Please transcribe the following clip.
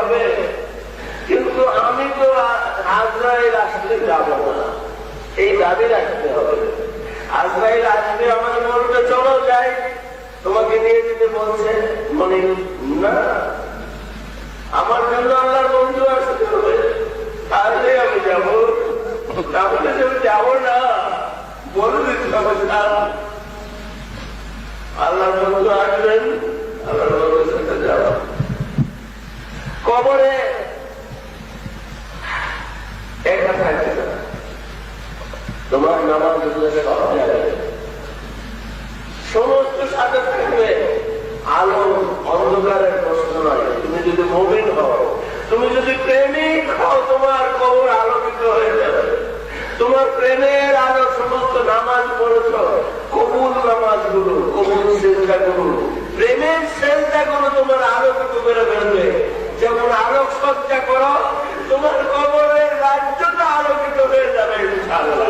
হবে, কিন্তু আমি তো আজরাইল আসলে যাব না, এই দাবি রাখতে হবে। আজরাইল আসবে, আমার বলবে চলো যাই, তোমাকে নিয়ে যেতে বলছে, মনে না আমার জন্য আল্লাহর বন্ধু আসতে হবে, তাহলে আমি যাবো, তাহলে আমি যাবো না বলে দিতে হবে। আল্লাহর বন্ধু আসবেন, আল্লাহর বন্ধুর সাথে যাবো। কবরে একা থাকবে না, তোমার নামাজ সমস্ত সাথে থাকবে। আলো অন্ধকারের প্রশ্ন নয়। তুমি যদি মুমিন হও, তুমি যদি প্রেমিক হও, তোমার কবর আলোকিত হয়ে যাবে। তোমার প্রেমের আলো সমস্ত নামাজ পড়েছ, কবুল নামাজ গুলো, কবুল সেজদা গুলো, প্রেমের সেজদা গুলো তোমার আলোকিত করে ফেলবে। যেমন আলোক সজ্জা করো, তোমার কবরের রাজ্যটা আলোকিত হয়ে যাবে ইনশাআল্লাহ।